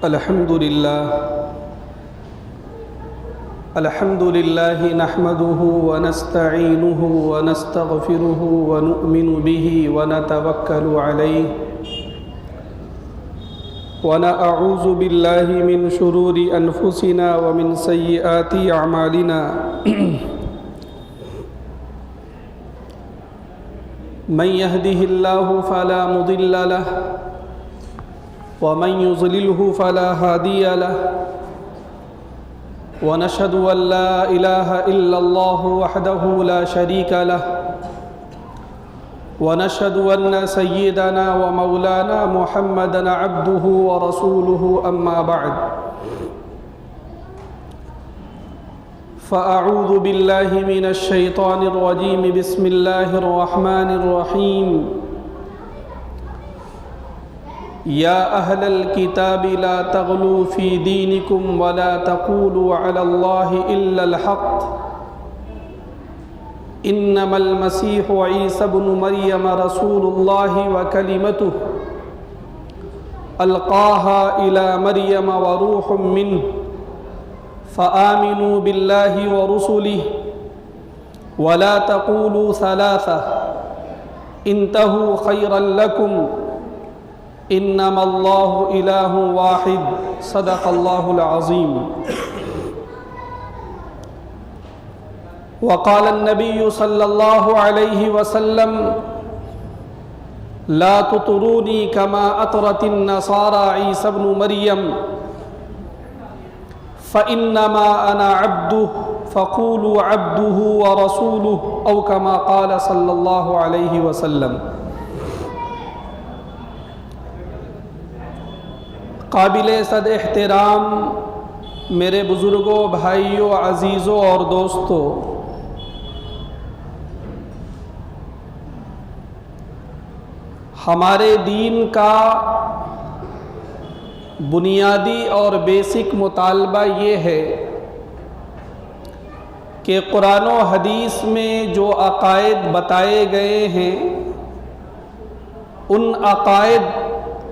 الحمد لله نحمده ونستعينه ونستغفره ونؤمن به ونتوكل عليه ونعوذ بالله من شرور أنفسنا ومن سيئات أعمالنا من يهده الله فلا مضل له ومن يضلله فلا هادي له ونشهد أن لا إله إلا الله وحده لا شريك له ونشهد أن سيدنا ومولانا محمدا عبده ورسوله أما بعد فأعوذ بالله من الشيطان الرجيم بسم الله الرحمن الرحيم يا أهل الكتاب لا تغلوا في دينكم ولا تقولوا على الله إلا الحق إنما المسيح عيسى ابن مريم رسول الله وكلمته ألقاها إلى مريم وروح منه فآمنوا بالله ورسله ولا تقولوا ثلاثة انتهوا خيرا لكم انما اللہ الہ واحد صدق اللہ العظیم وقال النبی صلی اللہ علیہ وسلم لا تطرونی کما اطرت النصارى عیسی ابن مریم فانما انا عبده فقولوا عبده ورسوله او کما قال صلی اللہ علیہ وسلم۔ قابل صد احترام میرے بزرگوں، بھائیوں، عزیزوں اور دوستوں، ہمارے دین کا بنیادی اور بیسک مطالبہ یہ ہے کہ قرآن و حدیث میں جو عقائد بتائے گئے ہیں ان عقائد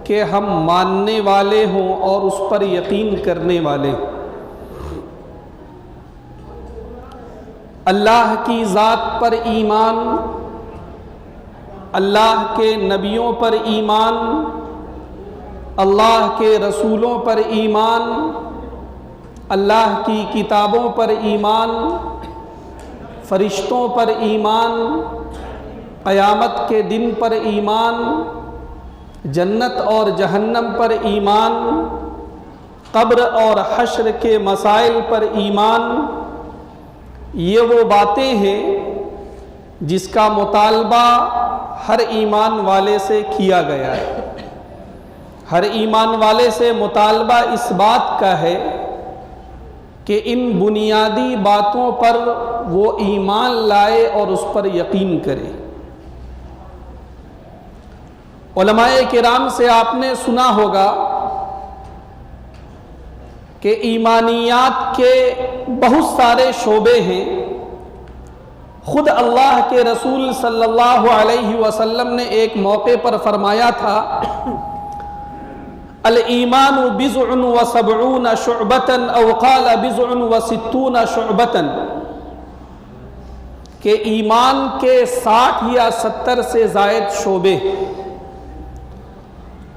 کہ ہم ماننے والے ہوں اور اس پر یقین کرنے والے ہوں۔ اللہ کی ذات پر ایمان، اللہ کے نبیوں پر ایمان، اللہ کے رسولوں پر ایمان، اللہ کی کتابوں پر ایمان، فرشتوں پر ایمان، قیامت کے دن پر ایمان، جنت اور جہنم پر ایمان، قبر اور حشر کے مسائل پر ایمان، یہ وہ باتیں ہیں جس کا مطالبہ ہر ایمان والے سے کیا گیا ہے۔ ہر ایمان والے سے مطالبہ اس بات کا ہے کہ ان بنیادی باتوں پر وہ ایمان لائے اور اس پر یقین کرے۔ علماء کرام سے آپ نے سنا ہوگا کہ ایمانیات کے بہت سارے شعبے ہیں۔ خود اللہ کے رسول صلی اللہ علیہ وسلم نے ایک موقع پر فرمایا تھا الایمان بضع وسبعون شعبۃ او قال بضع وستون شعبۃ، کہ ایمان کے 60 یا 70 سے زائد شعبے،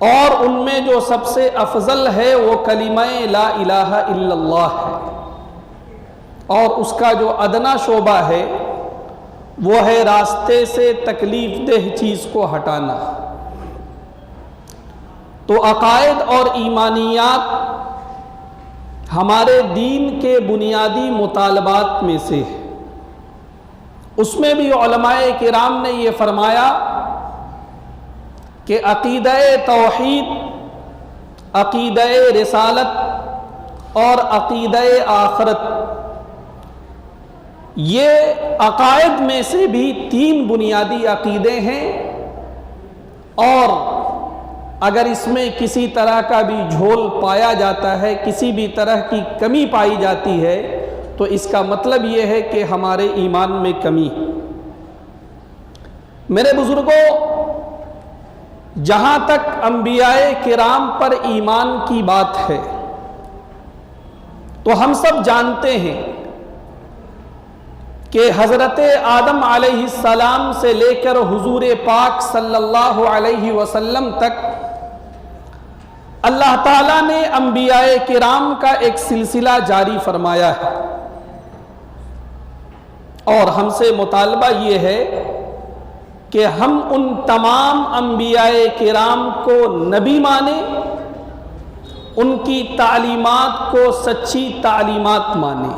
اور ان میں جو سب سے افضل ہے وہ کلمہ لا الہ الا اللہ ہے، اور اس کا جو ادنا شعبہ ہے وہ ہے راستے سے تکلیف دہ چیز کو ہٹانا۔ تو عقائد اور ایمانیات ہمارے دین کے بنیادی مطالبات میں سے ہے۔ اس میں بھی علماء کرام نے یہ فرمایا کہ عقیدہ توحید، عقیدہ رسالت اور عقیدہ آخرت، یہ عقائد میں سے بھی 3 بنیادی عقیدے ہیں، اور اگر اس میں کسی طرح کا بھی جھول پایا جاتا ہے، کسی بھی طرح کی کمی پائی جاتی ہے، تو اس کا مطلب یہ ہے کہ ہمارے ایمان میں کمی۔ میرے بزرگوں، جہاں تک انبیاء کرام پر ایمان کی بات ہے تو ہم سب جانتے ہیں کہ حضرت آدم علیہ السلام سے لے کر حضور پاک صلی اللہ علیہ وسلم تک اللہ تعالیٰ نے انبیاء کرام کا ایک سلسلہ جاری فرمایا ہے، اور ہم سے مطالبہ یہ ہے کہ ہم ان تمام انبیاء کرام کو نبی مانیں، ان کی تعلیمات کو سچی تعلیمات مانیں۔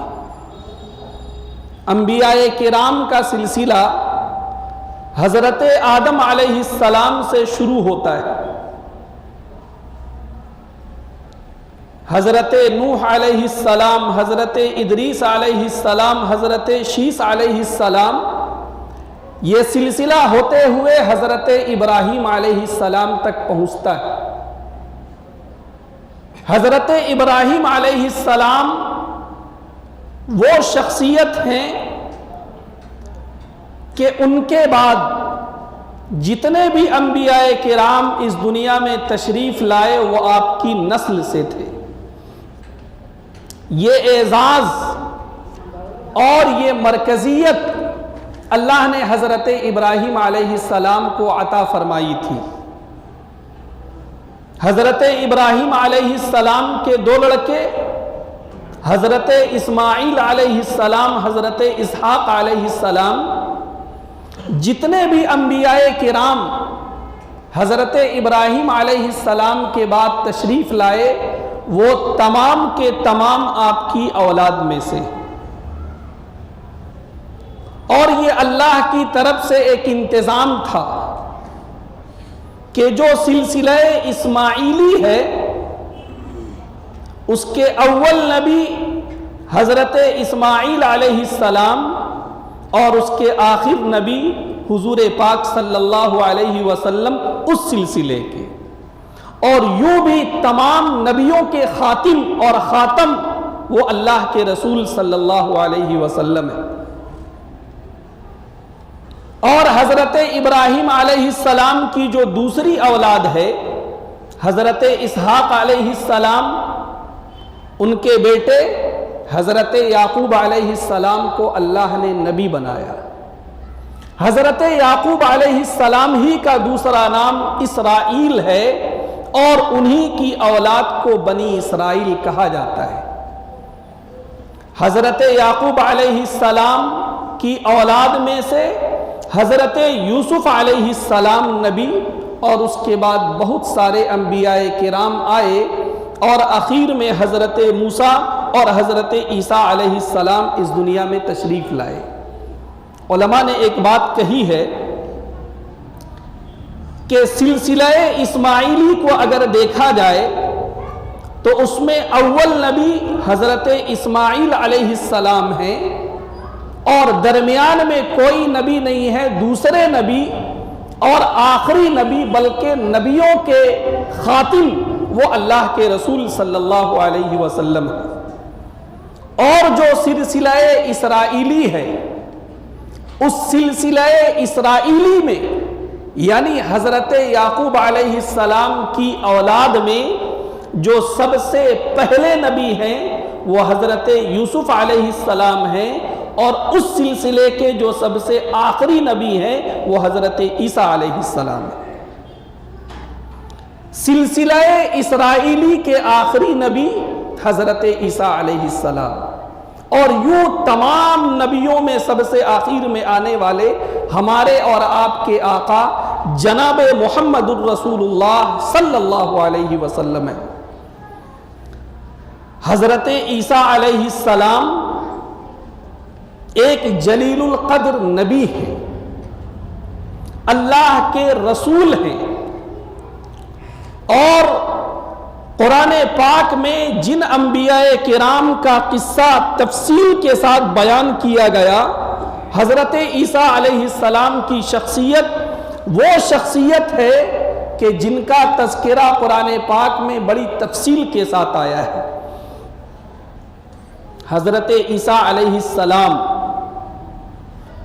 انبیاء کرام کا سلسلہ حضرت آدم علیہ السلام سے شروع ہوتا ہے، حضرت نوح علیہ السلام، حضرت ادریس علیہ السلام، حضرت شیس علیہ السلام، یہ سلسلہ ہوتے ہوئے حضرت ابراہیم علیہ السلام تک پہنچتا ہے۔ حضرت ابراہیم علیہ السلام وہ شخصیت ہیں کہ ان کے بعد جتنے بھی انبیاء کرام اس دنیا میں تشریف لائے وہ آپ کی نسل سے تھے۔ یہ اعزاز اور یہ مرکزیت اللہ نے حضرت ابراہیم علیہ السلام کو عطا فرمائی تھی۔ حضرت ابراہیم علیہ السلام کے دو لڑکے حضرت اسماعیل علیہ السلام، حضرت اسحاق علیہ السلام، جتنے بھی انبیاء کرام حضرت ابراہیم علیہ السلام کے بعد تشریف لائے وہ تمام کے تمام آپ کی اولاد میں سے، اور یہ اللہ کی طرف سے ایک انتظام تھا کہ جو سلسلہ اسماعیلی ہے اس کے اول نبی حضرت اسماعیل علیہ السلام اور اس کے آخر نبی حضور پاک صلی اللہ علیہ وسلم اس سلسلے کے، اور یوں بھی تمام نبیوں کے خاتم اور خاتم وہ اللہ کے رسول صلی اللہ علیہ وسلم ہے۔ اور حضرت ابراہیم علیہ السلام کی جو دوسری اولاد ہے حضرت اسحاق علیہ السلام، ان کے بیٹے حضرت یعقوب علیہ السلام کو اللہ نے نبی بنایا۔ حضرت یعقوب علیہ السلام ہی کا دوسرا نام اسرائیل ہے، اور انہی کی اولاد کو بنی اسرائیل کہا جاتا ہے۔ حضرت یعقوب علیہ السلام کی اولاد میں سے حضرت یوسف علیہ السلام نبی، اور اس کے بعد بہت سارے انبیاء کرام آئے، اور اخیر میں حضرت موسیٰ اور حضرت عیسیٰ علیہ السلام اس دنیا میں تشریف لائے۔ علماء نے ایک بات کہی ہے کہ سلسلہ اسماعیلی کو اگر دیکھا جائے تو اس میں اول نبی حضرت اسماعیل علیہ السلام ہیں، اور درمیان میں کوئی نبی نہیں ہے، دوسرے نبی اور آخری نبی بلکہ نبیوں کے خاتم وہ اللہ کے رسول صلی اللہ علیہ وسلم ہے۔ اور جو سلسلہ اسرائیلی ہے اس سلسلہ اسرائیلی میں یعنی حضرت یعقوب علیہ السلام کی اولاد میں جو سب سے پہلے نبی ہیں وہ حضرت یوسف علیہ السلام ہیں، اور اس سلسلے کے جو سب سے آخری نبی ہیں وہ حضرت عیسیٰ علیہ السلام ہیں۔ سلسلہ اسرائیلی کے آخری نبی حضرت عیسیٰ علیہ السلام، اور یوں تمام نبیوں میں سب سے آخر میں آنے والے ہمارے اور آپ کے آقا جناب محمد الرسول اللہ صلی اللہ علیہ وسلم ہیں۔ حضرت عیسیٰ علیہ السلام ایک جلیل القدر نبی ہے، اللہ کے رسول ہیں، اور قرآن پاک میں جن انبیاء کرام کا قصہ تفصیل کے ساتھ بیان کیا گیا، حضرت عیسیٰ علیہ السلام کی شخصیت وہ شخصیت ہے کہ جن کا تذکرہ قرآن پاک میں بڑی تفصیل کے ساتھ آیا ہے۔ حضرت عیسیٰ علیہ السلام،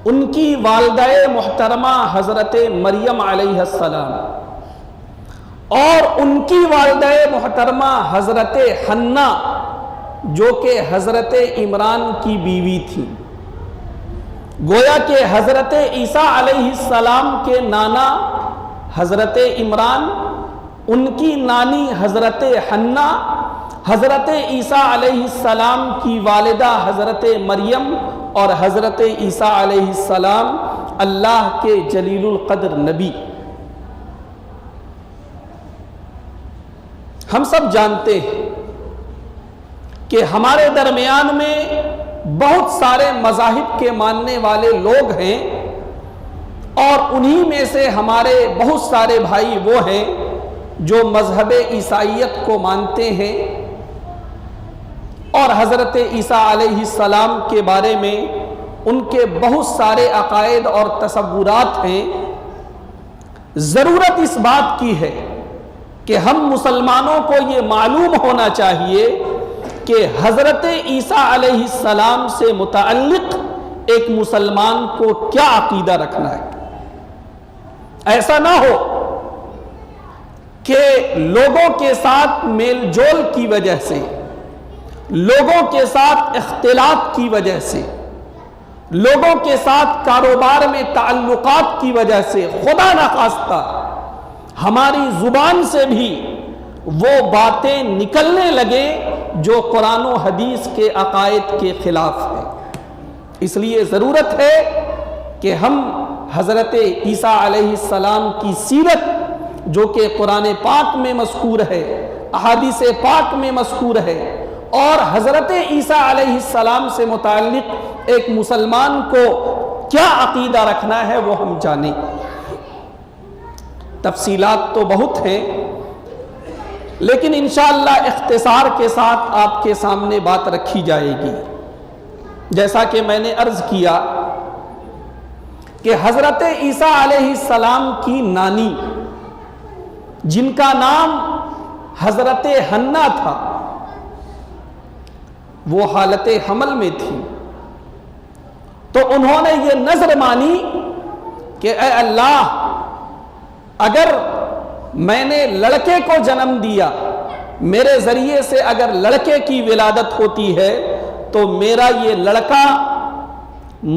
ان کی والدہ محترمہ حضرت مریم علیہ السلام، اور ان کی والدہ محترمہ حضرت حنہ جو کہ حضرت عمران کی بیوی تھی. گویا کہ حضرت عیسیٰ علیہ السلام کے نانا حضرت عمران، ان کی نانی حضرت حنہ، حضرت عیسیٰ علیہ السلام کی والدہ حضرت مریم، اور حضرت عیسیٰ علیہ السلام اللہ کے جلیل القدر نبی. ہم سب جانتے ہیں کہ ہمارے درمیان میں بہت سارے مذاہب کے ماننے والے لوگ ہیں، اور انہی میں سے ہمارے بہت سارے بھائی وہ ہیں جو مذہب عیسائیت کو مانتے ہیں، اور حضرت عیسیٰ علیہ السلام کے بارے میں ان کے بہت سارے عقائد اور تصورات ہیں. ضرورت اس بات کی ہے کہ ہم مسلمانوں کو یہ معلوم ہونا چاہیے کہ حضرت عیسیٰ علیہ السلام سے متعلق ایک مسلمان کو کیا عقیدہ رکھنا ہے. ایسا نہ ہو کہ لوگوں کے ساتھ میل جول کی وجہ سے، لوگوں کے ساتھ اختلاط کی وجہ سے، لوگوں کے ساتھ کاروبار میں تعلقات کی وجہ سے خدا نخواستہ ہماری زبان سے بھی وہ باتیں نکلنے لگے جو قرآن و حدیث کے عقائد کے خلاف ہے. اس لیے ضرورت ہے کہ ہم حضرت عیسیٰ علیہ السلام کی سیرت جو کہ قرآن پاک میں مذکور ہے، احادیث پاک میں مذکور ہے، اور حضرت عیسیٰ علیہ السلام سے متعلق ایک مسلمان کو کیا عقیدہ رکھنا ہے وہ ہم جانیں. تفصیلات تو بہت ہیں، لیکن انشاءاللہ اختصار کے ساتھ آپ کے سامنے بات رکھی جائے گی. جیسا کہ میں نے عرض کیا کہ حضرت عیسیٰ علیہ السلام کی نانی جن کا نام حضرت حنہ تھا، وہ حالت حمل میں تھی، تو انہوں نے یہ نذر مانی کہ اے اللہ، اگر میں نے لڑکے کو جنم دیا، میرے ذریعے سے اگر لڑکے کی ولادت ہوتی ہے تو میرا یہ لڑکا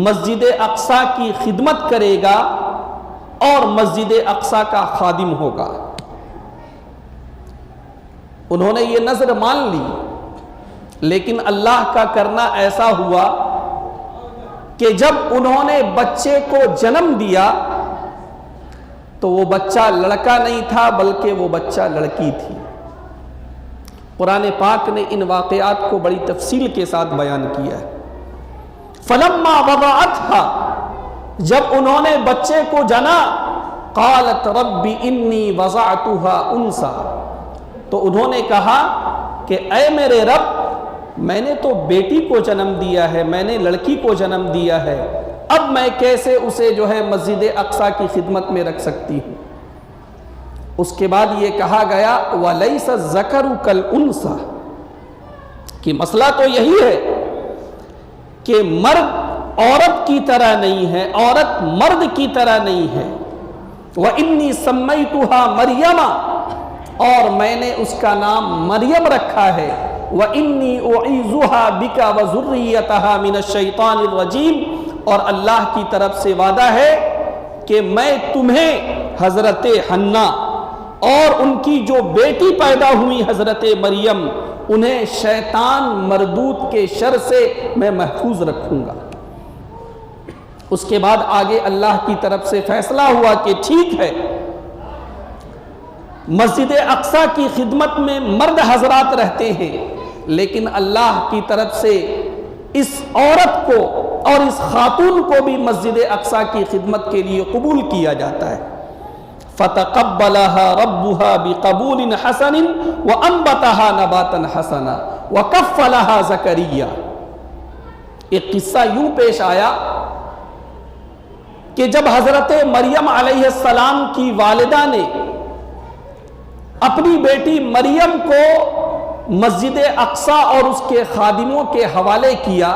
مسجد اقصیٰ کی خدمت کرے گا اور مسجد اقصیٰ کا خادم ہوگا. انہوں نے یہ نذر مان لی، لیکن اللہ کا کرنا ایسا ہوا کہ جب انہوں نے بچے کو جنم دیا تو وہ بچہ لڑکا نہیں تھا بلکہ وہ بچہ لڑکی تھی. قرآن پاک نے ان واقعات کو بڑی تفصیل کے ساتھ بیان کیا ہے. فلما وضعتها، جب انہوں نے بچے کو جنا، قالت رب انی وضعتها انثى، تو انہوں نے کہا کہ اے میرے رب، میں نے تو بیٹی کو جنم دیا ہے، میں نے لڑکی کو جنم دیا ہے، اب میں کیسے اسے جو ہے مسجد اقصیٰ کی خدمت میں رکھ سکتی ہوں. اس کے بعد یہ کہا گیا وَلَيْسَ الذَّكَرُ كَالْأُنثَىٰ، کہ مسئلہ تو یہی ہے کہ مرد عورت کی طرح نہیں ہے، عورت مرد کی طرح نہیں ہے. وَإِنِّي سَمَّيْتُهَا مَرْيَمَ، اور میں نے اس کا نام مریم رکھا ہے. وَإِنِّي أُعِيذُهَا بِكَ وَذُرِّيَّتَهَا مِنَ الشَّيْطَانِ الرَّجِيمِ، اور اللہ کی طرف سے وعدہ ہے کہ میں تمہیں حضرت حنہ اور ان کی جو بیٹی پیدا ہوئی حضرت مریم، انہیں شیطان مردود کے شر سے میں محفوظ رکھوں گا. اس کے بعد آگے اللہ کی طرف سے فیصلہ ہوا کہ ٹھیک ہے، مسجد اقصیٰ کی خدمت میں مرد حضرات رہتے ہیں، لیکن اللہ کی طرف سے اس عورت کو اور اس خاتون کو بھی مسجد اقصیٰ کی خدمت کے لیے قبول کیا جاتا ہے. فَتَقَبَّلَهَا رَبُّهَا بِقَبُولٍ حَسَنٍ وَأَنبَتَهَا نَبَاتًا حَسَنًا وَكَفَّلَهَا زَكَرِيَّا. ایک قصہ یوں پیش آیا کہ جب حضرت مریم علیہ السلام کی والدہ نے اپنی بیٹی مریم کو مسجد اقصیٰ اور اس کے خادموں کے حوالے کیا،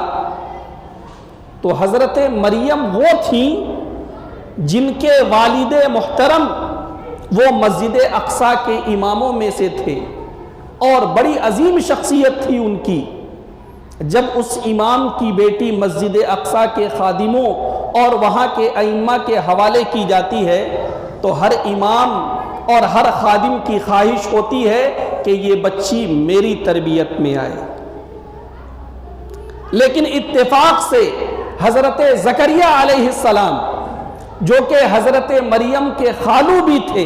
تو حضرت مریم وہ تھیں جن کے والد محترم وہ مسجد اقصی کے اماموں میں سے تھے اور بڑی عظیم شخصیت تھی ان کی۔ جب اس امام کی بیٹی مسجد اقصی کے خادموں اور وہاں کے ائمہ کے حوالے کی جاتی ہے تو ہر امام اور ہر خادم کی خواہش ہوتی ہے کہ یہ بچی میری تربیت میں آئے، لیکن اتفاق سے حضرت زکریا علیہ السلام جو کہ حضرت مریم کے خالو بھی تھے،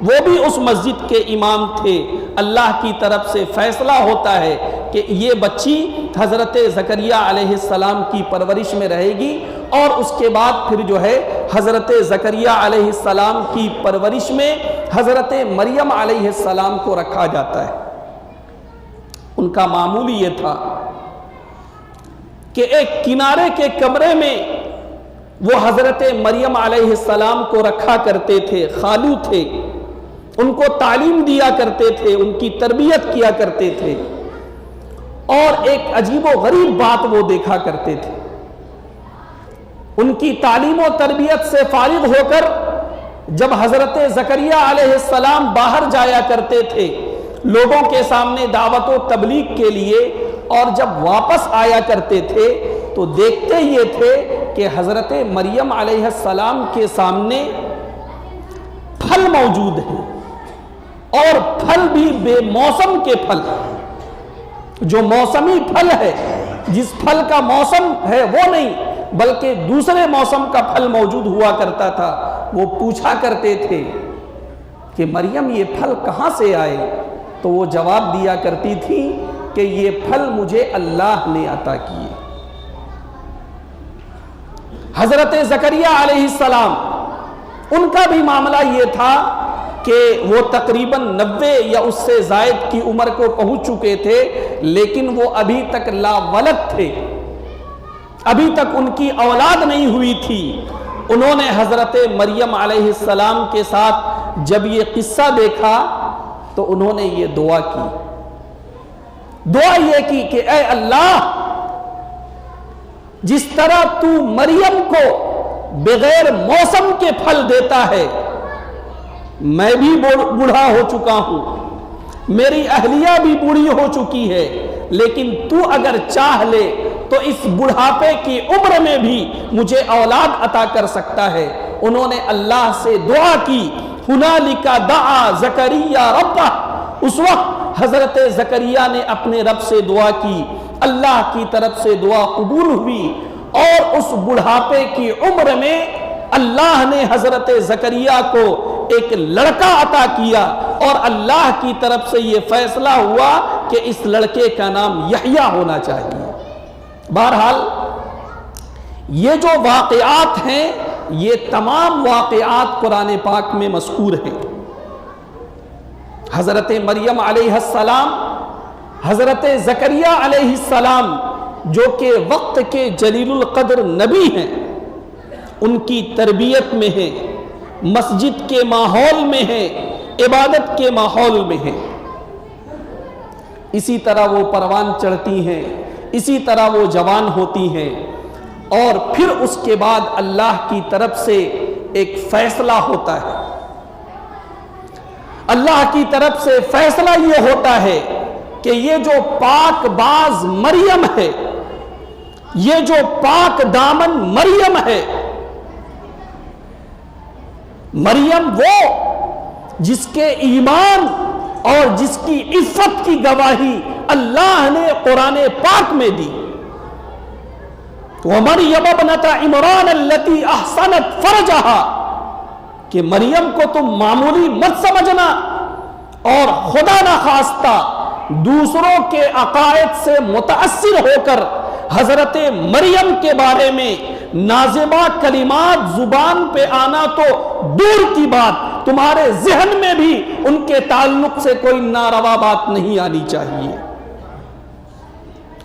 وہ بھی اس مسجد کے امام تھے، اللہ کی طرف سے فیصلہ ہوتا ہے کہ یہ بچی حضرت زکریا علیہ السلام کی پرورش میں رہے گی، اور اس کے بعد پھر جو ہے حضرت زکریا علیہ السلام کی پرورش میں حضرت مریم علیہ السلام کو رکھا جاتا ہے۔ ان کا معمول یہ تھا کہ ایک کنارے کے کمرے میں وہ حضرت مریم علیہ السلام کو رکھا کرتے تھے، خالو تھے، ان کو تعلیم دیا کرتے تھے، ان کی تربیت کیا کرتے تھے، اور ایک عجیب و غریب بات وہ دیکھا کرتے تھے۔ ان کی تعلیم و تربیت سے فارغ ہو کر جب حضرت زکریا علیہ السلام باہر جایا کرتے تھے لوگوں کے سامنے دعوت و تبلیغ کے لیے، اور جب واپس آیا کرتے تھے تو دیکھتے یہ تھے کہ حضرت مریم علیہ السلام کے سامنے پھل موجود ہیں، اور پھل بھی بے موسم کے پھل، جو موسمی پھل ہے، جس پھل کا موسم ہے وہ نہیں بلکہ دوسرے موسم کا پھل موجود ہوا کرتا تھا۔ وہ پوچھا کرتے تھے کہ مریم یہ پھل کہاں سے آئے؟ تو وہ جواب دیا کرتی تھی کہ یہ پھل مجھے اللہ نے عطا کیے۔ حضرت زکریا علیہ السلام ان کا بھی معاملہ یہ تھا کہ وہ تقریباً 90 یا اس سے زائد کی عمر کو پہنچ چکے تھے، لیکن وہ ابھی تک لا ولد تھے، ابھی تک ان کی اولاد نہیں ہوئی تھی۔ انہوں نے حضرت مریم علیہ السلام کے ساتھ جب یہ قصہ دیکھا تو انہوں نے یہ دعا کی، دعا یہ کی کہ اے اللہ، جس طرح تو مریم کو بغیر موسم کے پھل دیتا ہے، میں بھی بوڑھا ہو چکا ہوں، میری اہلیہ بھی بوڑھی ہو چکی ہے، لیکن تو اگر چاہ لے تو اس بڑھاپے کی عمر میں بھی مجھے اولاد عطا کر سکتا ہے۔ انہوں نے اللہ سے دعا کی، ہنالک دعا زکریا ربہ، اس وقت حضرت زکریا نے اپنے رب سے دعا کی، اللہ کی طرف سے دعا قبول ہوئی، اور اس بڑھاپے کی عمر میں اللہ نے حضرت زکریا کو ایک لڑکا عطا کیا، اور اللہ کی طرف سے یہ فیصلہ ہوا کہ اس لڑکے کا نام یحییٰ ہونا چاہیے۔ بہرحال یہ جو واقعات ہیں، یہ تمام واقعات قرآن پاک میں مذکور ہیں۔ حضرت مریم علیہ السلام، حضرت زکریا علیہ السلام جو کہ وقت کے جلیل القدر نبی ہیں، ان کی تربیت میں ہیں، مسجد کے ماحول میں ہیں، عبادت کے ماحول میں ہیں۔ اسی طرح وہ پروان چڑھتی ہیں، اسی طرح وہ جوان ہوتی ہیں، اور پھر اس کے بعد اللہ کی طرف سے ایک فیصلہ ہوتا ہے۔ اللہ کی طرف سے فیصلہ یہ ہوتا ہے کہ یہ جو پاک باز مریم ہے، یہ جو پاک دامن مریم ہے، مریم وہ جس کے ایمان اور جس کی عفت کی گواہی اللہ نے قرآن پاک میں دی۔ وَمَرْيَمَ ابْنَتَ عِمْرَانَ الَّتِي أَحْصَنَتْ فَرْجَهَا، کہ مریم کو تم معمولی مت سمجھنا، اور خدا نخواستہ دوسروں کے عقائد سے متاثر ہو کر حضرت مریم کے بارے میں نازبہ کلمات زبان پہ آنا تو دور کی بات، تمہارے ذہن میں بھی ان کے تعلق سے کوئی ناروا بات نہیں آنی چاہیے۔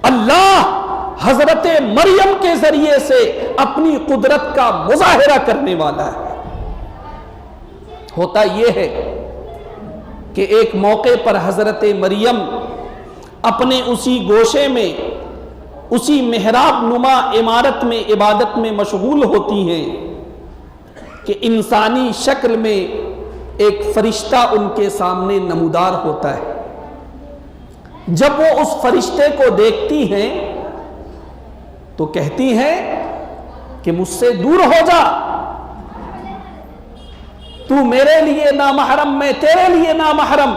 اللہ حضرت مریم کے ذریعے سے اپنی قدرت کا مظاہرہ کرنے والا ہے۔ ہوتا یہ ہے کہ ایک موقع پر حضرت مریم اپنے اسی گوشے میں، اسی محراب نما عمارت میں عبادت میں مشغول ہوتی ہیں کہ انسانی شکل میں ایک فرشتہ ان کے سامنے نمودار ہوتا ہے. جب وہ اس فرشتے کو دیکھتی ہیں تو کہتی ہیں کہ مجھ سے دور ہو جا، تو میرے لیے نامحرم، میں تیرے لیے نامحرم،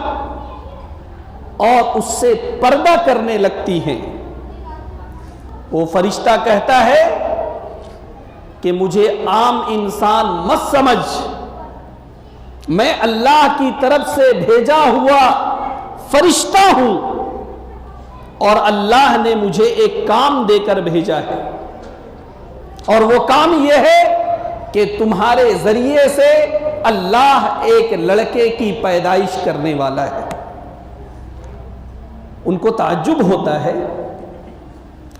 اور اس سے پردہ کرنے لگتی ہیں. وہ فرشتہ کہتا ہے کہ مجھے عام انسان مت سمجھ، میں اللہ کی طرف سے بھیجا ہوا فرشتہ ہوں، اور اللہ نے مجھے ایک کام دے کر بھیجا ہے، اور وہ کام یہ ہے کہ تمہارے ذریعے سے اللہ ایک لڑکے کی پیدائش کرنے والا ہے. ان کو تعجب ہوتا ہے،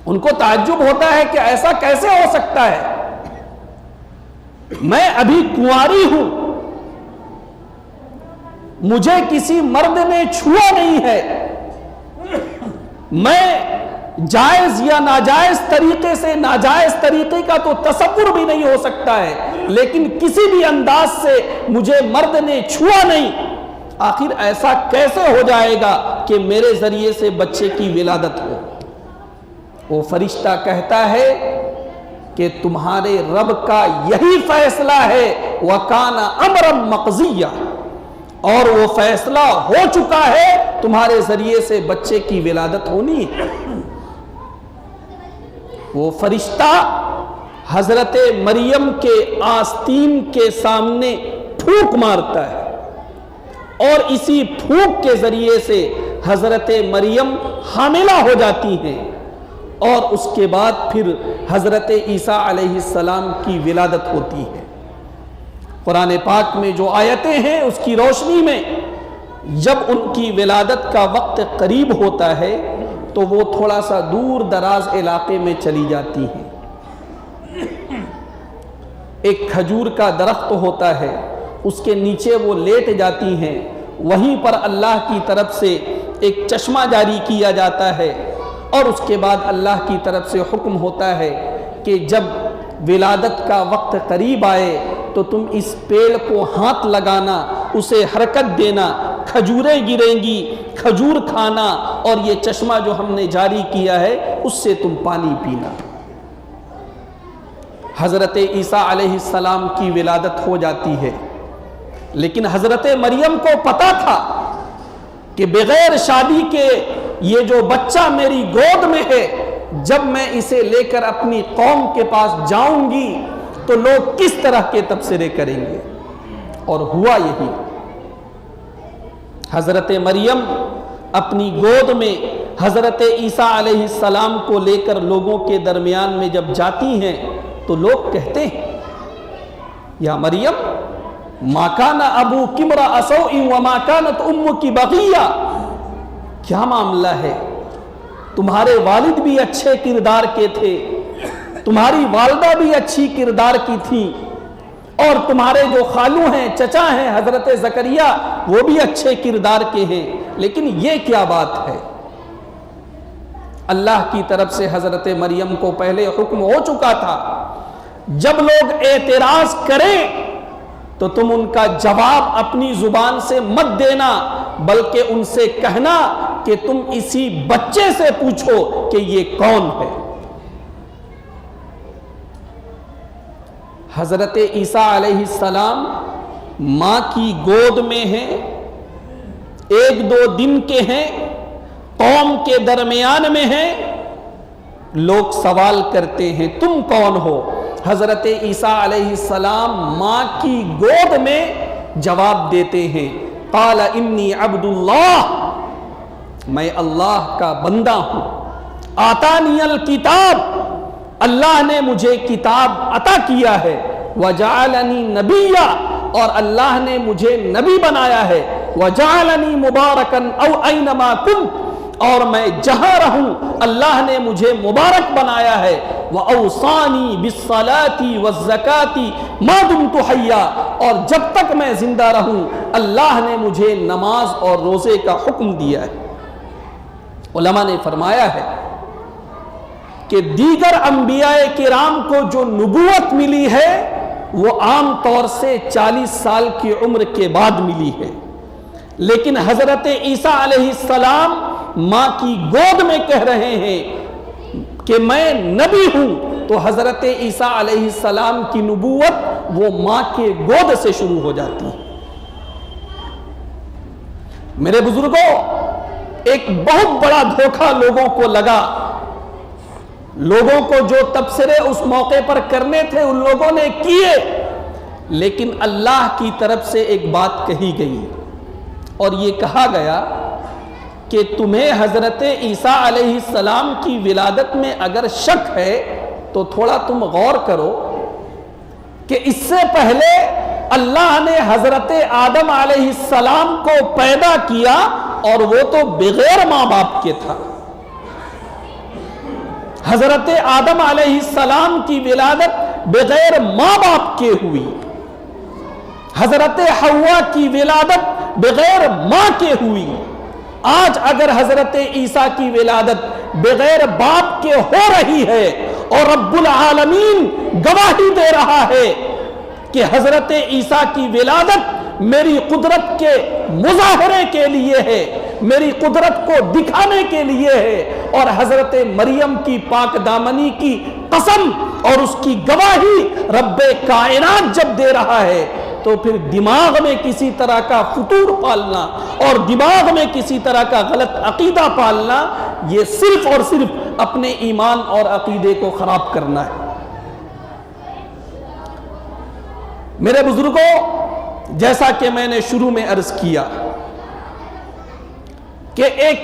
ان کو تعجب ہوتا ہے کہ ایسا کیسے ہو سکتا ہے، میں ابھی کنواری ہوں، مجھے کسی مرد نے چھوا نہیں ہے، میں جائز یا ناجائز طریقے سے، ناجائز طریقے کا تو تصور بھی نہیں ہو سکتا ہے، لیکن کسی بھی انداز سے مجھے مرد نے چھوا نہیں. آخر ایسا کیسے ہو جائے گا کہ میرے ذریعے سے بچے کی ولادت ہو؟ وہ فرشتہ کہتا ہے کہ تمہارے رب کا یہی فیصلہ ہے، وَكَانَ أَمْرًا مَقْضِيًّا، اور وہ فیصلہ ہو چکا ہے، تمہارے ذریعے سے بچے کی ولادت ہونی ہے. وہ فرشتہ حضرت مریم کے آستین کے سامنے پھونک مارتا ہے، اور اسی پھونک کے ذریعے سے حضرت مریم حاملہ ہو جاتی ہیں، اور اس کے بعد پھر حضرت عیسیٰ علیہ السلام کی ولادت ہوتی ہے. قرآن پاک میں جو آیتیں ہیں اس کی روشنی میں جب ان کی ولادت کا وقت قریب ہوتا ہے تو وہ تھوڑا سا دور دراز علاقے میں چلی جاتی ہیں. ایک کھجور کا درخت ہوتا ہے، اس کے نیچے وہ لیٹ جاتی ہیں، وہیں پر اللہ کی طرف سے ایک چشمہ جاری کیا جاتا ہے، اور اس کے بعد اللہ کی طرف سے حکم ہوتا ہے کہ جب ولادت کا وقت قریب آئے تو تم اس پیڑ کو ہاتھ لگانا، اسے حرکت دینا، کھجوریں گریں گی، کھجور کھانا، اور یہ چشمہ جو ہم نے جاری کیا ہے اس سے تم پانی پینا. حضرت عیسیٰ علیہ السلام کی ولادت ہو جاتی ہے، لیکن حضرت مریم کو پتا تھا کہ بغیر شادی کے یہ جو بچہ میری گود میں ہے، جب میں اسے لے کر اپنی قوم کے پاس جاؤں گی تو لوگ کس طرح کے تبصرے کریں گے. اور ہوا یہی. حضرت مریم اپنی گود میں حضرت عیسیٰ علیہ السلام کو لے کر لوگوں کے درمیان میں جب جاتی ہیں تو لوگ کہتے ہیں، یا مریم ما کان ابوکی امرأ سوء وما کانت امکی بغیہ، کیا معاملہ ہے، تمہارے والد بھی اچھے کردار کے تھے، تمہاری والدہ بھی اچھی کردار کی تھی، اور تمہارے جو خالو ہیں، چچا ہیں حضرت زکریا، وہ بھی اچھے کردار کے ہیں، لیکن یہ کیا بات ہے؟ اللہ کی طرف سے حضرت مریم کو پہلے حکم ہو چکا تھا، جب لوگ اعتراض کریں تو تم ان کا جواب اپنی زبان سے مت دینا، بلکہ ان سے کہنا کہ تم اسی بچے سے پوچھو کہ یہ کون ہے. حضرت عیسیٰ علیہ السلام ماں کی گود میں ہیں، 1-2 دن کے ہیں، قوم کے درمیان میں ہیں. لوگ سوال کرتے ہیں تم کون ہو؟ حضرت عیسیٰ علیہ السلام ماں کی گود میں جواب دیتے ہیں، قال انی عبد اللہ، میں اللہ کا بندہ ہوں، آتانی الکتاب، اللہ نے مجھے کتاب عطا کیا ہے، وجعلنی نبیا، اور اللہ نے مجھے نبی بنایا ہے، وجعلنی مبارکن او اینما کنت، اور میں جہاں رہوں اللہ نے مجھے مبارک بنایا ہے، وَأَوْصَانِي بِالصَّلَاةِ وَالزَّكَاةِ مَا دُمْتُ حَيًّا، اور جب تک میں زندہ رہوں اللہ نے مجھے نماز اور روزے کا حکم دیا ہے. علماء نے فرمایا ہے کہ دیگر انبیاء کرام کو جو نبوت ملی ہے وہ عام طور سے 40 سال کی عمر کے بعد ملی ہے، لیکن حضرت عیسیٰ علیہ السلام ماں کی گود میں کہہ رہے ہیں کہ میں نبی ہوں، تو حضرت عیسیٰ علیہ السلام کی نبوت وہ ماں کے گود سے شروع ہو جاتی ہے۔ میرے بزرگوں، ایک بہت بڑا دھوکہ لوگوں کو لگا، لوگوں کو جو تبصرے اس موقع پر کرنے تھے ان لوگوں نے کیے، لیکن اللہ کی طرف سے ایک بات کہی گئی اور یہ کہا گیا کہ تمہیں حضرت عیسیٰ علیہ السلام کی ولادت میں اگر شک ہے تو تھوڑا تم غور کرو کہ اس سے پہلے اللہ نے حضرت آدم علیہ السلام کو پیدا کیا اور وہ تو بغیر ماں باپ کے تھا۔ حضرت آدم علیہ السلام کی ولادت بغیر ماں باپ کے ہوئی، حضرت حوا کی ولادت بغیر ماں کے ہوئی۔ آج اگر حضرت عیسیٰ کی ولادت بغیر باپ کے ہو رہی ہے اور رب العالمین گواہی دے رہا ہے کہ حضرت عیسیٰ کی ولادت میری قدرت کے مظاہرے کے لیے ہے، میری قدرت کو دکھانے کے لیے ہے، اور حضرت مریم کی پاک دامنی کی قسم اور اس کی گواہی رب کائنات جب دے رہا ہے، تو پھر دماغ میں کسی طرح کا فطور پالنا اور دماغ میں کسی طرح کا غلط عقیدہ پالنا، یہ صرف اور صرف اپنے ایمان اور عقیدے کو خراب کرنا ہے۔ میرے بزرگوں، جیسا کہ میں نے شروع میں عرض کیا کہ ایک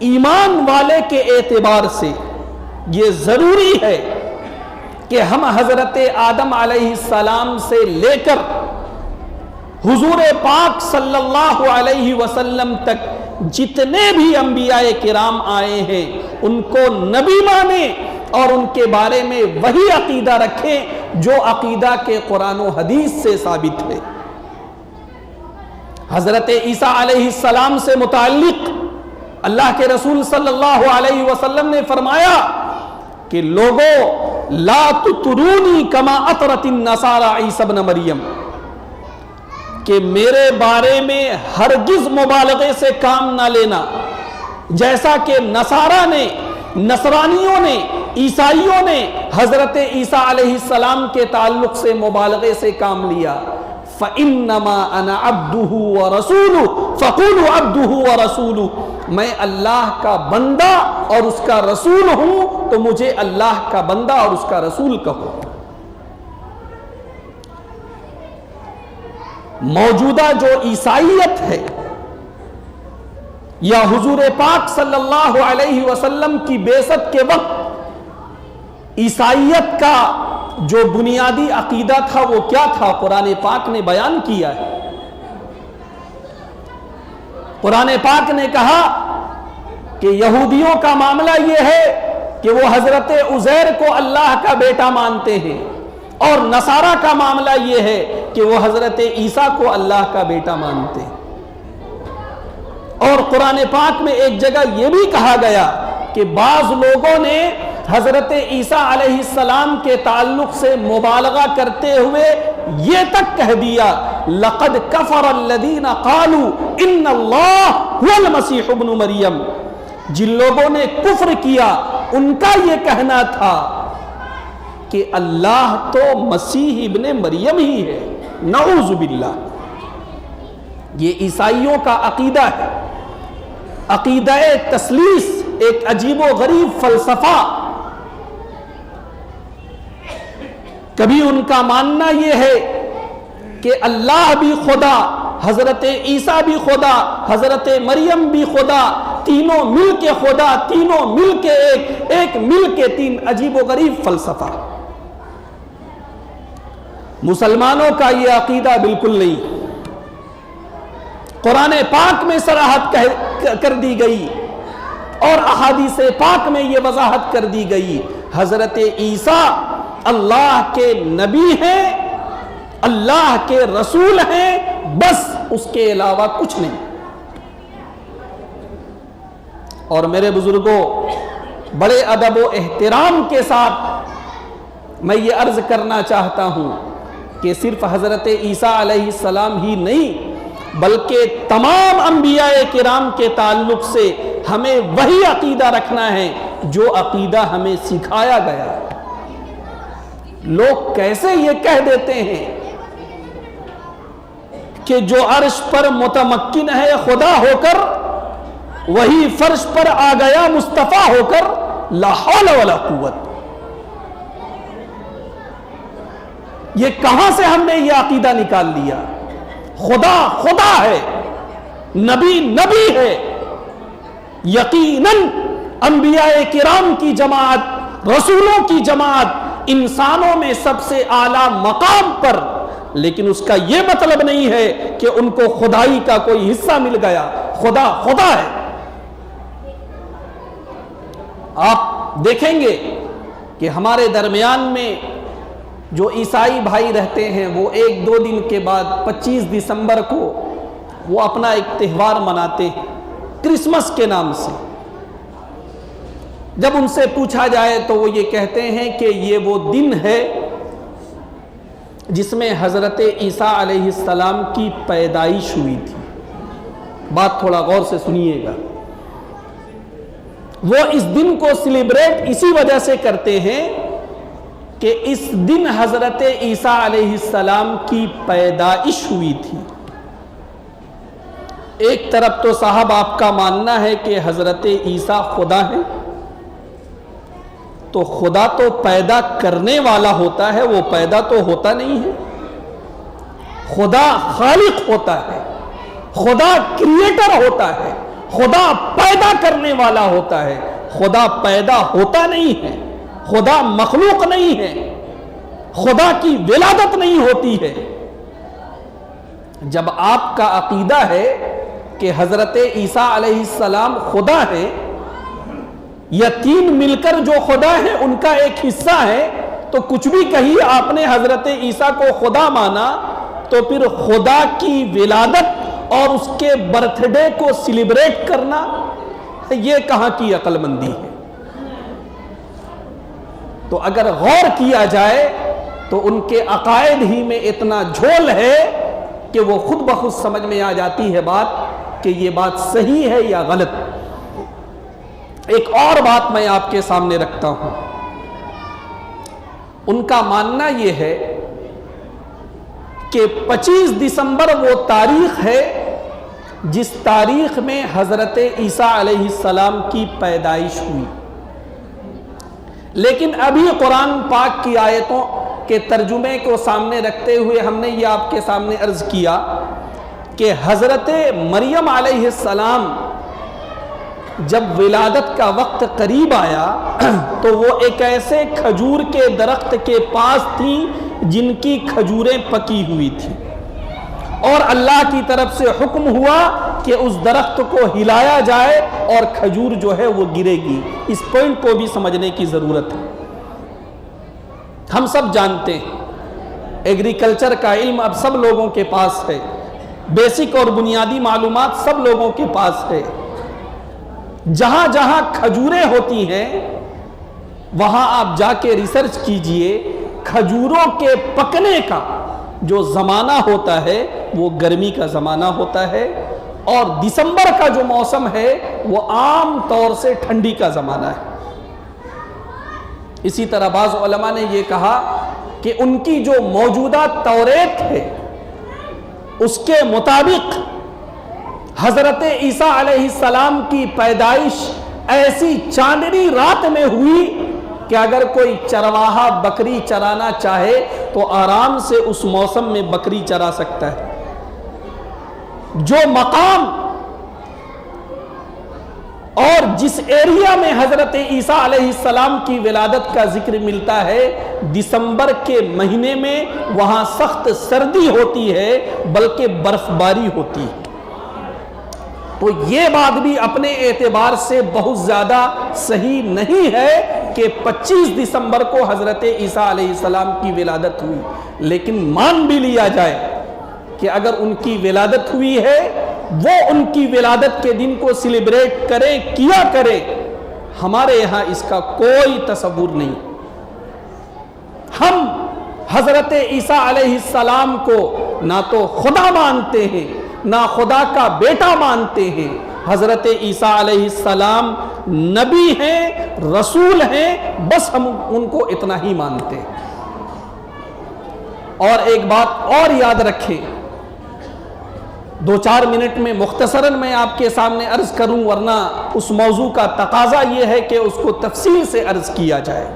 ایمان والے کے اعتبار سے یہ ضروری ہے کہ ہم حضرت آدم علیہ السلام سے لے کر حضور پاک صلی اللہ علیہ وسلم تک جتنے بھی انبیاء کرام آئے ہیں ان کو نبی مانیں اور ان کے بارے میں وہی عقیدہ رکھیں جو عقیدہ کے قرآن و حدیث سے ثابت ہے۔ حضرت عیسیٰ علیہ السلام سے متعلق اللہ کے رسول صلی اللہ علیہ وسلم نے فرمایا کہ لوگوں لا تطرونی کما اطرت النصارى عیسی ابن مریم، کہ میرے بارے میں ہرگز مبالغے سے کام نہ لینا، جیسا کہ نصارہ نے، نصرانیوں نے، عیسائیوں نے حضرت عیسیٰ علیہ السلام کے تعلق سے مبالغے سے کام لیا۔ فَإِنَّمَا أَنَا عَبْدُهُ وَرَسُولُهُ فَقُولُوا عَبْدُهُ وَرَسُولُهُ، میں اللہ کا بندہ اور اس کا رسول ہوں تو مجھے اللہ کا بندہ اور اس کا رسول کہو۔ موجودہ جو عیسائیت ہے یا حضور پاک صلی اللہ علیہ وسلم کی بعثت کے وقت عیسائیت کا جو بنیادی عقیدہ تھا وہ کیا تھا، قرآن پاک نے بیان کیا ہے۔ قرآن پاک نے کہا کہ یہودیوں کا معاملہ یہ ہے کہ وہ حضرت عزیر کو اللہ کا بیٹا مانتے ہیں، اور نصارہ کا معاملہ یہ ہے کہ وہ حضرت عیسیٰ کو اللہ کا بیٹا مانتے ہیں۔ اور قرآن پاک میں ایک جگہ یہ بھی کہا گیا کہ بعض لوگوں نے حضرت عیسیٰ علیہ السلام کے تعلق سے مبالغہ کرتے ہوئے یہ تک کہہ دیا لَقَدْ كَفَرَ الَّذِينَ قَالُوا إِنَّ اللَّهُ هُوَ الْمَسِيحُ ابْنُ مَرْيَمَ، جن لوگوں نے کفر کیا ان کا یہ کہنا تھا کہ اللہ تو مسیح ابن مریم ہی ہے، نعوذ باللہ۔ یہ عیسائیوں کا عقیدہ ہے، عقیدہ تثلیث، ایک عجیب و غریب فلسفہ۔ کبھی ان کا ماننا یہ ہے کہ اللہ بھی خدا، حضرت عیسیٰ بھی خدا، حضرت مریم بھی خدا، تینوں مل کے خدا، تینوں مل کے ایک، ایک مل کے تین، عجیب و غریب فلسفہ۔ مسلمانوں کا یہ عقیدہ بالکل نہیں، قرآن پاک میں صراحت کر دی گئی اور احادیث پاک میں یہ وضاحت کر دی گئی، حضرت عیسیٰ اللہ کے نبی ہیں، اللہ کے رسول ہیں، بس اس کے علاوہ کچھ نہیں۔ اور میرے بزرگوں، بڑے ادب و احترام کے ساتھ میں یہ عرض کرنا چاہتا ہوں کہ صرف حضرت عیسیٰ علیہ السلام ہی نہیں بلکہ تمام انبیاء کرام کے تعلق سے ہمیں وہی عقیدہ رکھنا ہے جو عقیدہ ہمیں سکھایا گیا۔ لوگ کیسے یہ کہہ دیتے ہیں کہ جو عرش پر متمکن ہے خدا ہو کر وہی فرش پر آ گیا مصطفیٰ ہو کر، لا حول ولا قوت۔ یہ کہاں سے ہم نے یہ عقیدہ نکال لیا؟ خدا خدا ہے، نبی نبی ہے۔ یقیناً انبیاء کرام کی جماعت، رسولوں کی جماعت انسانوں میں سب سے اعلیٰ مقام پر، لیکن اس کا یہ مطلب نہیں ہے کہ ان کو خدائی کا کوئی حصہ مل گیا۔ خدا خدا ہے۔ آپ دیکھیں گے کہ ہمارے درمیان میں جو عیسائی بھائی رہتے ہیں وہ 1-2 دن کے بعد 25 دسمبر کو وہ اپنا ایک تہوار مناتے ہیں کرسمس کے نام سے۔ جب ان سے پوچھا جائے تو وہ یہ کہتے ہیں کہ یہ وہ دن ہے جس میں حضرت عیسیٰ علیہ السلام کی پیدائش ہوئی تھی۔ بات تھوڑا غور سے سنیے گا۔ وہ اس دن کو سیلیبریٹ اسی وجہ سے کرتے ہیں کہ اس دن حضرت عیسیٰ علیہ السلام کی پیدائش ہوئی تھی۔ ایک طرف تو صاحب آپ کا ماننا ہے کہ حضرت عیسیٰ خدا ہے، تو خدا تو پیدا کرنے والا ہوتا ہے، وہ پیدا تو ہوتا نہیں ہے۔ خدا خالق ہوتا ہے، خدا کریٹر ہوتا ہے، خدا پیدا کرنے والا ہوتا ہے، خدا پیدا ہوتا نہیں ہے، خدا مخلوق نہیں ہے، خدا کی ولادت نہیں ہوتی ہے۔ جب آپ کا عقیدہ ہے کہ حضرت عیسیٰ علیہ السلام خدا ہے، یا تین مل کر جو خدا ہے ان کا ایک حصہ ہے، تو کچھ بھی کہی آپ نے حضرت عیسیٰ کو خدا مانا، تو پھر خدا کی ولادت اور اس کے برتھ ڈے کو سیلیبریٹ کرنا یہ کہاں کی عقل مندی ہے؟ تو اگر غور کیا جائے تو ان کے عقائد ہی میں اتنا جھول ہے کہ وہ خود بخود سمجھ میں آ جاتی ہے بات کہ یہ بات صحیح ہے یا غلط۔ ایک اور بات میں آپ کے سامنے رکھتا ہوں۔ ان کا ماننا یہ ہے کہ 25 دسمبر وہ تاریخ ہے جس تاریخ میں حضرت عیسیٰ علیہ السلام کی پیدائش ہوئی، لیکن ابھی قرآن پاک کی آیتوں کے ترجمے کو سامنے رکھتے ہوئے ہم نے یہ آپ کے سامنے عرض کیا کہ حضرت مریم علیہ السلام جب ولادت کا وقت قریب آیا تو وہ ایک ایسے کھجور کے درخت کے پاس تھی جن کی کھجوریں پکی ہوئی تھی، اور اللہ کی طرف سے حکم ہوا کہ اس درخت کو ہلایا جائے اور کھجور جو ہے وہ گرے گی۔ اس پوائنٹ کو بھی سمجھنے کی ضرورت ہے۔ ہم سب جانتے ہیں ایگریکلچر کا علم اب سب لوگوں کے پاس ہے، بیسک اور بنیادی معلومات سب لوگوں کے پاس ہے۔ جہاں جہاں کھجوریں ہوتی ہیں وہاں آپ جا کے ریسرچ کیجئے، کھجوروں کے پکنے کا جو زمانہ ہوتا ہے وہ گرمی کا زمانہ ہوتا ہے، اور دسمبر کا جو موسم ہے وہ عام طور سے ٹھنڈی کا زمانہ ہے۔ اسی طرح بعض علماء نے یہ کہا کہ ان کی جو موجودہ توریت ہے اس کے مطابق حضرت عیسیٰ علیہ السلام کی پیدائش ایسی چاندنی رات میں ہوئی کہ اگر کوئی چرواہا بکری چرانا چاہے تو آرام سے اس موسم میں بکری چرا سکتا ہے۔ جو مقام اور جس ایریا میں حضرت عیسیٰ علیہ السلام کی ولادت کا ذکر ملتا ہے دسمبر کے مہینے میں، وہاں سخت سردی ہوتی ہے بلکہ برف باری ہوتی ہے۔ تو یہ بات بھی اپنے اعتبار سے بہت زیادہ صحیح نہیں ہے کہ 25 دسمبر کو حضرت عیسیٰ علیہ السلام کی ولادت ہوئی، لیکن مان بھی لیا جائے کہ اگر ان کی ولادت ہوئی ہے وہ ان کی ولادت کے دن کو سیلیبریٹ کرے کیا کرے، ہمارے یہاں اس کا کوئی تصور نہیں۔ ہم حضرت عیسیٰ علیہ السلام کو نہ تو خدا مانتے ہیں نہ خدا کا بیٹا مانتے ہیں. حضرت عیسیٰ علیہ السلام نبی ہیں، رسول ہیں، بس ہم ان کو اتنا ہی مانتے ہیں. اور ایک بات اور یاد رکھیں، 2-4 منٹ میں مختصراً میں آپ کے سامنے عرض کروں، ورنہ اس موضوع کا تقاضا یہ ہے کہ اس کو تفصیل سے عرض کیا جائے.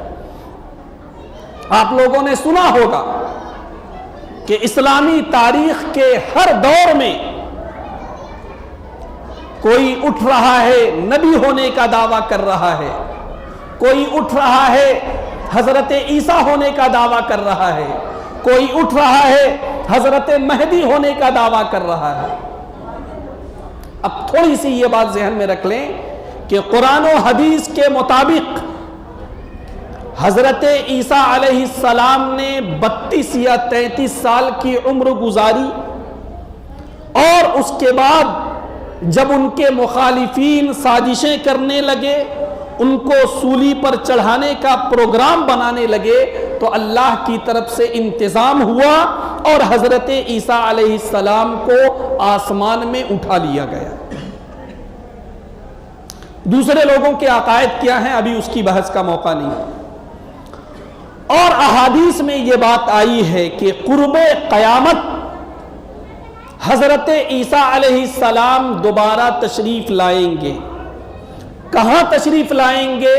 آپ لوگوں نے سنا ہوگا کہ اسلامی تاریخ کے ہر دور میں کوئی اٹھ رہا ہے نبی ہونے کا دعویٰ کر رہا ہے، کوئی اٹھ رہا ہے حضرت عیسیٰ ہونے کا دعویٰ کر رہا ہے، کوئی اٹھ رہا ہے حضرت مہدی ہونے کا دعویٰ کر رہا ہے. اب تھوڑی سی یہ بات ذہن میں رکھ لیں کہ قرآن و حدیث کے مطابق حضرت عیسیٰ علیہ السلام نے 32 یا 33 سال کی عمر گزاری، اور اس کے بعد جب ان کے مخالفین سازشیں کرنے لگے، ان کو سولی پر چڑھانے کا پروگرام بنانے لگے، تو اللہ کی طرف سے انتظام ہوا اور حضرت عیسیٰ علیہ السلام کو آسمان میں اٹھا لیا گیا. دوسرے لوگوں کے عقائد کیا ہیں ابھی اس کی بحث کا موقع نہیں ہے. اور احادیث میں یہ بات آئی ہے کہ قرب قیامت حضرت عیسیٰ علیہ السلام دوبارہ تشریف لائیں گے. کہاں تشریف لائیں گے؟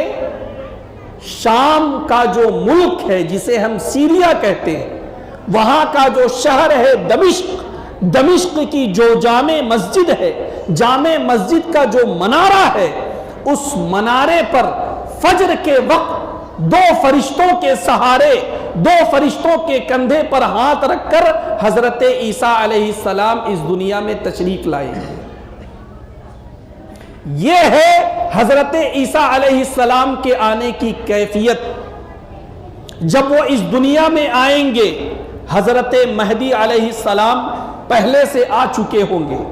شام کا جو ملک ہے جسے ہم سیریا کہتے ہیں، وہاں کا جو شہر ہے دمشق کی جو جامع مسجد ہے، جامع مسجد کا جو منارہ ہے، اس منارے پر فجر کے وقت 2 فرشتوں کے سہارے، 2 فرشتوں کے کندھے پر ہاتھ رکھ کر حضرت عیسیٰ علیہ السلام اس دنیا میں تشریف لائیں گے. یہ ہے حضرت عیسیٰ علیہ السلام کے آنے کی کیفیت. جب وہ اس دنیا میں آئیں گے، حضرت مہدی علیہ السلام پہلے سے آ چکے ہوں گے.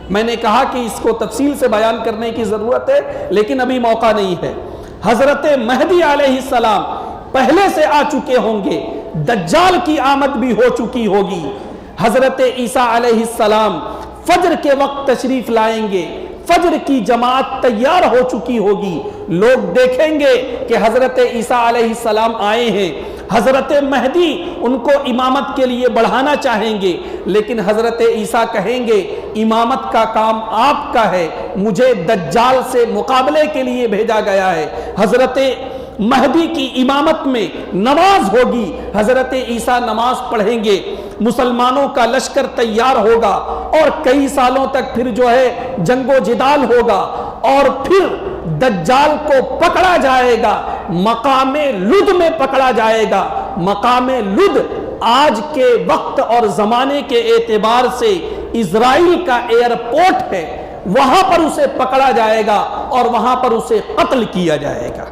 میں نے کہا کہ اس کو تفصیل سے بیان کرنے کی ضرورت ہے، لیکن ابھی موقع نہیں ہے. حضرت مہدی علیہ السلام پہلے سے آ چکے ہوں گے، دجال کی آمد بھی ہو چکی ہوگی. حضرت عیسیٰ علیہ السلام فجر کے وقت تشریف لائیں گے، فجر کی جماعت تیار ہو چکی ہوگی. لوگ دیکھیں گے کہ حضرت عیسیٰ علیہ السلام آئے ہیں. حضرت مہدی ان کو امامت کے لیے بڑھانا چاہیں گے، لیکن حضرت عیسیٰ کہیں گے امامت کا کام آپ کا ہے، مجھے دجال سے مقابلے کے لیے بھیجا گیا ہے. حضرت مہدی کی امامت میں نماز ہوگی، حضرت عیسیٰ نماز پڑھیں گے، مسلمانوں کا لشکر تیار ہوگا، اور کئی سالوں تک پھر جو ہے جنگ و جدال ہوگا، اور پھر دجال کو پکڑا جائے گا، مقام لد میں پکڑا جائے گا. مقام لد آج کے وقت اور زمانے کے اعتبار سے اسرائیل کا ایئرپورٹ ہے، وہاں پر اسے پکڑا جائے گا اور وہاں پر اسے قتل کیا جائے گا.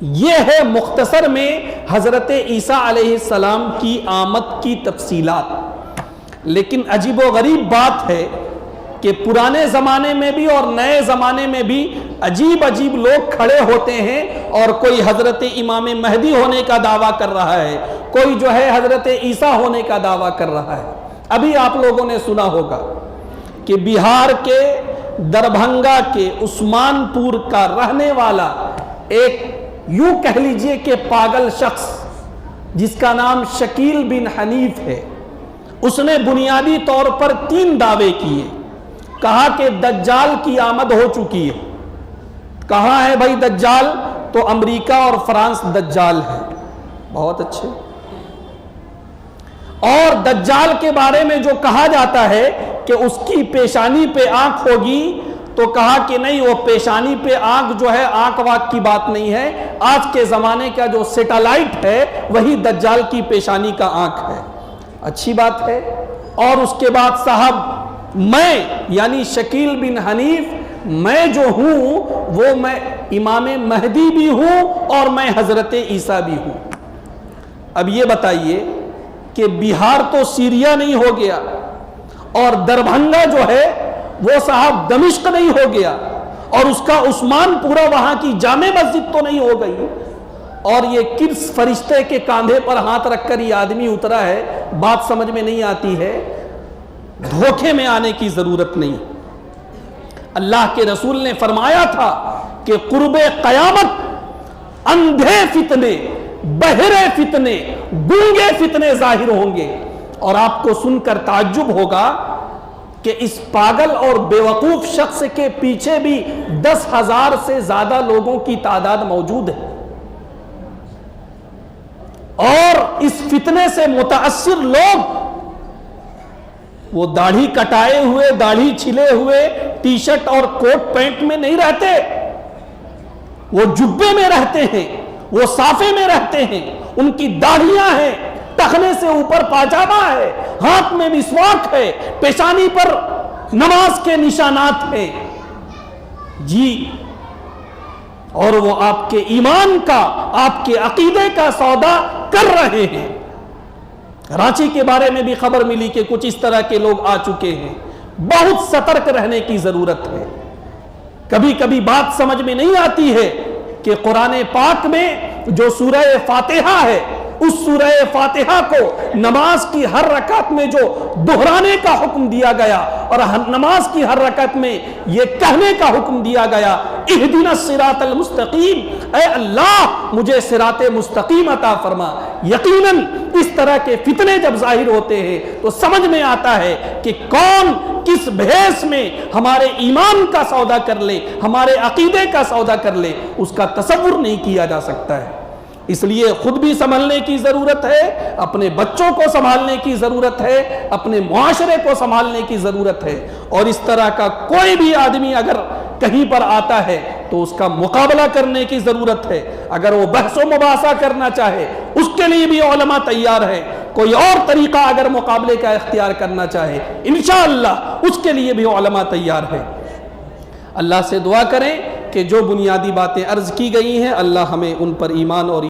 یہ ہے مختصر میں حضرت عیسیٰ علیہ السلام کی آمد کی تفصیلات. لیکن عجیب و غریب بات ہے کہ پرانے زمانے میں بھی اور نئے زمانے میں بھی عجیب عجیب لوگ کھڑے ہوتے ہیں، اور کوئی حضرت امام مہدی ہونے کا دعویٰ کر رہا ہے، کوئی جو ہے حضرت عیسیٰ ہونے کا دعویٰ کر رہا ہے. ابھی آپ لوگوں نے سنا ہوگا کہ بہار کے دربھنگا کے عثمان پور کا رہنے والا ایک یوں کہہ لیجئے کہ پاگل شخص جس کا نام شکیل بن حنیف ہے، اس نے بنیادی طور پر 3 دعوے کیے. کہا کہ دجال کی آمد ہو چکی ہے. کہاں ہے بھائی دجال؟ تو امریکہ اور فرانس دجال ہے. بہت اچھے. اور دجال کے بارے میں جو کہا جاتا ہے کہ اس کی پیشانی پہ آنکھ ہوگی، تو کہا کہ نہیں، وہ پیشانی پہ آنکھ جو ہے آنکھ واک کی بات نہیں ہے، آج کے زمانے کا جو سیٹلائٹ ہے وہی دجال کی پیشانی کا آنکھ ہے. اچھی بات ہے. اور اس کے بعد صاحب میں یعنی شکیل بن حنیف میں جو ہوں وہ میں امام مہدی بھی ہوں اور میں حضرت عیسیٰ بھی ہوں. اب یہ بتائیے کہ بہار تو سیریا نہیں ہو گیا، اور دربھنگا جو ہے وہ صاحب دمشق نہیں ہو گیا، اور اس کا عثمان پورا وہاں کی جامع مسجد تو نہیں ہو گئی. اور یہ کس فرشتے کے کاندھے پر ہاتھ رکھ کر یہ آدمی اترا ہے، بات سمجھ میں نہیں آتی ہے۔ دھوکے میں آنے کی ضرورت نہیں۔ اللہ کے رسول نے فرمایا تھا کہ قرب قیامت اندھے فتنے، بہرے فتنے، گونگے فتنے ظاہر ہوں گے، اور آپ کو سن کر تعجب ہوگا کہ اس پاگل اور بیوقوف شخص کے پیچھے بھی 10,000 سے زیادہ لوگوں کی تعداد موجود ہے، اور اس فتنے سے متاثر لوگ وہ داڑھی کٹائے ہوئے، داڑھی چھلے ہوئے، ٹی شرٹ اور کوٹ پینٹ میں نہیں رہتے، وہ جبے میں رہتے ہیں، وہ صافے میں رہتے ہیں، ان کی داڑھیاں ہیں، ٹخنے سے اوپر پاجامہ ہے، ہاتھ میں مسواک ہے، پیشانی پر نماز کے نشانات ہیں جی، اور وہ آپ کے ایمان کا، آپ کے عقیدے کا سودا کر رہے ہیں۔ رانچی کے بارے میں بھی خبر ملی کہ کچھ اس طرح کے لوگ آ چکے ہیں۔ بہت سترک رہنے کی ضرورت ہے۔ کبھی کبھی بات سمجھ میں نہیں آتی ہے کہ قرآن پاک میں جو سورہ فاتحہ ہے، اس سورہ فاتحہ کو نماز کی ہر رکعت میں جو دہرانے کا حکم دیا گیا، اور نماز کی ہر رکعت میں یہ کہنے کا حکم دیا گیا، اہدنا الصراط المستقیم، اے اللہ مجھے صراط مستقیم عطا فرما۔ یقیناً اس طرح کے فتنے جب ظاہر ہوتے ہیں تو سمجھ میں آتا ہے کہ کون کس بھیس میں ہمارے ایمان کا سودا کر لے، ہمارے عقیدے کا سودا کر لے، اس کا تصور نہیں کیا جا سکتا ہے۔ اس لیے خود بھی سنبھلنے کی ضرورت ہے، اپنے بچوں کو سنبھالنے کی ضرورت ہے، اپنے معاشرے کو سنبھالنے کی ضرورت ہے، اور اس طرح کا کوئی بھی آدمی اگر کہیں پر آتا ہے تو اس کا مقابلہ کرنے کی ضرورت ہے۔ اگر وہ بحث و مباحثہ کرنا چاہے اس کے لیے بھی علماء تیار ہے، کوئی اور طریقہ اگر مقابلے کا اختیار کرنا چاہے انشاءاللہ اس کے لیے بھی علماء تیار ہے۔ اللہ سے دعا کریں کہ جو بنیادی باتیں عرض کی گئی ہیں اللہ ہمیں ان پر ایمان اور